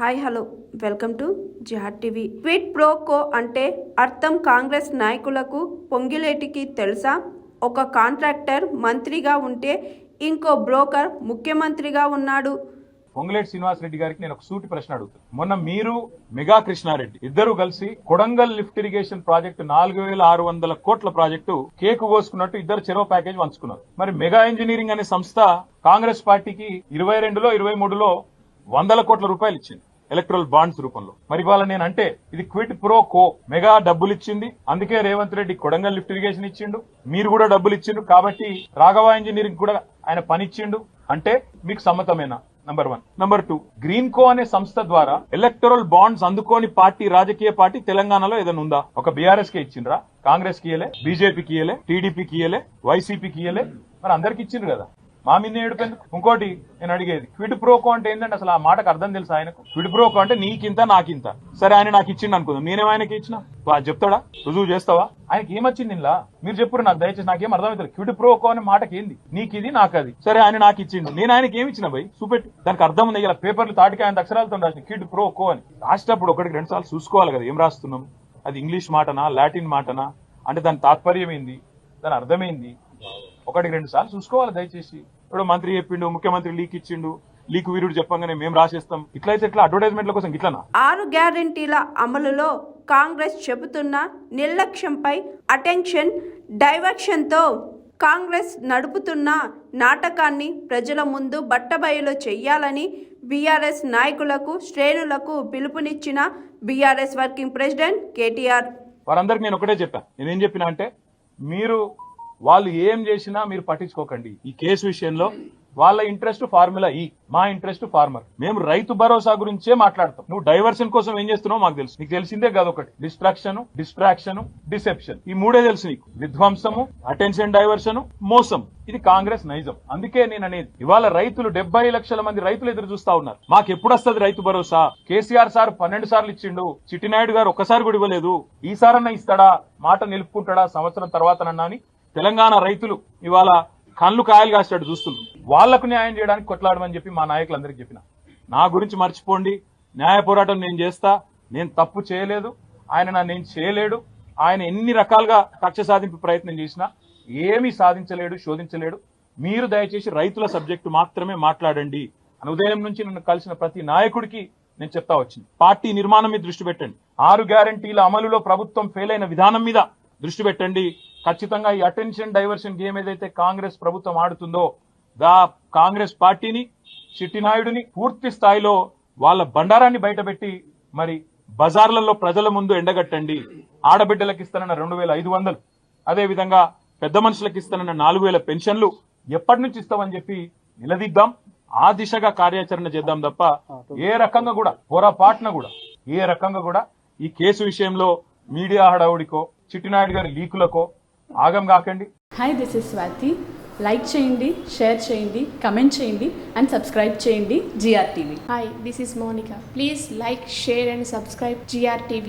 Hi hello welcome to Jihad TV. Quid pro quo అంటే అర్థం కాంగ్రెస్ నాయకులకు పొంగిలేటికి తెలుసా? ఒక కాంట్రాక్టర్ మంత్రిగా ఉంటే ఇంకో బ్రోకర్ ముఖ్యమంత్రిగా ఉన్నాడు. పొంగులేటి శ్రీనివాస్ రెడ్డి గారికి నేను ఒక సూటి ప్రశ్న అడుగుతాను. మొన్న మీరు మెగా కృష్ణారెడ్డి ఇద్దరు కలిసి కొడంగల్ లిఫ్ట్ ఇరిగేషన్ ప్రాజెక్టు 4600 కోట్ల ప్రాజెక్టు కేకు కోసుకున్నట్టు ఇద్దరు చెరో ప్యాకేజ్ పంచుకున్నారు. మరి మెగా ఇంజనీరింగ్ అనే సంస్థ కాంగ్రెస్ పార్టీకి 22లో 23లో 100 కోట్ల రూపాయలు ఇచ్చింది ఎలక్ట్రల్ బాండ్స్ రూపంలో. మరి ఇవాళ నేను అంటే ఇది క్విడ్ ప్రో కో. మెగా డబ్బులు ఇచ్చింది, అందుకే రేవంత్ రెడ్డి కొడంగల్ లిఫ్ట్ ఇరిగేషన్ ఇచ్చిండు, మీరు కూడా డబ్బులు ఇచ్చిండు, కాబట్టి రాఘవ ఇంజనీరింగ్ కూడా ఆయన పని ఇచ్చిండు. అంటే మీకు సమ్మతమేనా? నంబర్ 1. నంబర్ 2, గ్రీన్ కో అనే సంస్థ ద్వారా ఎలక్టరల్ బాండ్స్ అందుకోని పార్టీ, రాజకీయ పార్టీ తెలంగాణలో ఏదైనా ఉందా? ఒక బీఆర్ఎస్ కి ఇచ్చిండ్రా? కాంగ్రెస్ కి ఇయలే, బీజేపీకి ఇయలే, టీడీపీకి ఇయలే, వైసీపీకి ఇయలే, మరి అందరికి ఇచ్చిండ్రు కదా. మా మీద ఏడుపెందుకు? ఇంకోటి నేను అడిగేది, క్విడ్ ప్రోకో అంటే ఏంటంటే అసలు ఆ మాటకు అర్థం తెలుసు ఆయనకు? క్విడ్ ప్రోకో అంటే నీకింత నాకింత. సరే ఆయన నాకు ఇచ్చిండు అనుకుందాం, నేనేమో ఆయనకి ఇచ్చిన, చెప్తాడా? రుజువు చేస్తావా? ఆయనకి ఏమొచ్చింది ఇలా? మీరు చెప్పురు నాకు, దయచేసి నాకేం అర్థమవుతుంది. క్విడ్ ప్రోకో అనే మాటకి ఏంది? నీకు ఇది నాకు అది. సరే ఆయన నాకు ఇచ్చిండు, నేను ఆయనకి ఏమి ఇచ్చిన భయ్ చూపెట్టు. దానికి అర్థం ఉంది. ఇలా పేపర్లు తాటికి ఆయన అక్షరాలతో రాసిన క్విడ్ ప్రోకో అని. రాసేటప్పుడు 1-2 సార్లు చూసుకోవాలి కదా ఏం రాస్తున్నాం, అది ఇంగ్లీష్ మాటనా లాటిన్ మాటనా, అంటే దాని తాత్పర్యం ఏంది, దాని అర్థమైంది, 1-2 సార్లు చూసుకోవాలి దయచేసి. ఇప్పుడు మంత్రి చెప్పిండు, ముఖ్యమంత్రి లీక్ ఇచ్చిండు, లీక్ వీరుడు చెప్పంగానే మేము రాసేస్తాం, ఇట్లయితే ఇట్లా అడ్వర్టైజ్మెంట్ల కోసం ఇట్లనా? 6 గ్యారంటీల అమలులో కాంగ్రెస్ చెబుతున్న నిర్లక్ష్యంపై అటెన్షన్ డైవర్షన్తో కాంగ్రెస్ నడుపుతున్న నాటకాన్ని ప్రజల ముందు బట్టబయలు చెయ్యాలని బీఆర్ఎస్ నాయకులకు, శ్రేణులకు పిలుపునిచ్చిన బీఆర్ఎస్ వర్కింగ్ ప్రెసిడెంట్ కేటీఆర్. వారందరికి నేను ఒకటే చెప్పాను. నేనేం చెప్పినా అంటే, మీరు వాళ్ళు ఏం చేసినా మీరు పట్టించుకోకండి. ఈ కేసు విషయంలో వాళ్ళ ఇంట్రెస్ట్ ఫార్ములా ఈ, మా ఇంట్రెస్ట్ ఫార్మర్. మేము రైతు భరోసా గురించే మాట్లాడతాం. నువ్వు డైవర్షన్ కోసం ఏం చేస్తున్నావు మాకు తెలుసు. నీకు తెలిసిందే కాదు ఒకటి, డిస్ట్రాక్షన్, డిస్ట్రాక్షన్, డిసెప్షన్. ఈ మూడే తెలుసు నీకు. విధ్వంసము, అటెన్షన్ డైవర్షన్, మోసం. ఇది కాంగ్రెస్ నైజం. అందుకే నేను అనేది, ఇవాళ రైతులు 70 లక్షల మంది రైతులు ఎదురు చూస్తా ఉన్నారు. మాకు ఎప్పుడు వస్తుంది రైతు భరోసా? కేసీఆర్ సార్ 12 సార్లు ఇచ్చిండు, చిట్టినాయుడు గారు ఒక్కసారి కూడా ఇవ్వలేదు. ఈసారన్నా ఇస్తాడా? మాట నిలుపుకుంటాడా సంవత్సరం తర్వాతనన్నా అని తెలంగాణ రైతులు ఇవాళ కళ్ళు కాయలు కాసేటట్టు చూస్తున్నారు. వాళ్లకు న్యాయం చేయడానికి కొట్లాడమని చెప్పి మా నాయకులందరికీ చెప్పిన. నా గురించి మర్చిపోండి, న్యాయ పోరాటం నేను చేస్తా, నేను తప్పు చేయలేదు, ఆయన నేను చేయలేడు. ఆయన ఎన్ని రకాలుగా కక్ష సాధింపు ప్రయత్నం చేసినా ఏమీ సాధించలేడు, శోధించలేడు. మీరు దయచేసి రైతుల సబ్జెక్టు మాత్రమే మాట్లాడండి అని ఉదయం నుంచి నన్ను కలిసిన ప్రతి నాయకుడికి నేను చెప్తా వచ్చింది. పార్టీ నిర్మాణం మీద దృష్టి పెట్టండి, 6 గ్యారంటీల అమలులో ప్రభుత్వం ఫెయిల్ అయిన విధానం మీద దృష్టి పెట్టండి. ఖచ్చితంగా ఈ అటెన్షన్ డైవర్షన్ గేమ్ ఏదైతే కాంగ్రెస్ ప్రభుత్వం ఆడుతుందో, కాంగ్రెస్ పార్టీని, చిట్టినాయుడిని పూర్తి స్థాయిలో వాళ్ళ బండారాన్ని బయటపెట్టి మరి బజార్లలో ప్రజల ముందు ఎండగట్టండి. ఆడబిడ్డలకు ఇస్తానన్న 2500, అదే విధంగా పెద్ద మనుషులకు ఇస్తానన్న 4000 పెన్షన్లు ఎప్పటి నుంచి ఇస్తామని చెప్పి నిలదీద్దాం. ఆ దిశగా కార్యాచరణ చేద్దాం తప్ప ఏ రకంగా కూడా పొరపాటున కూడా ఏ రకంగా కూడా ఈ కేసు విషయంలో మీడియా హడావుడికో, చిట్టినాయుడు గారి లీకులకో ఆగం కాకండి. Hi, this is Swati. Like చేయండి, షేర్ చేయండి, కమెంట్ చేయండి అండ్ సబ్స్క్రైబ్ చేయండి GR TV. Hi, this is Monica. Please like, share and subscribe GR TV.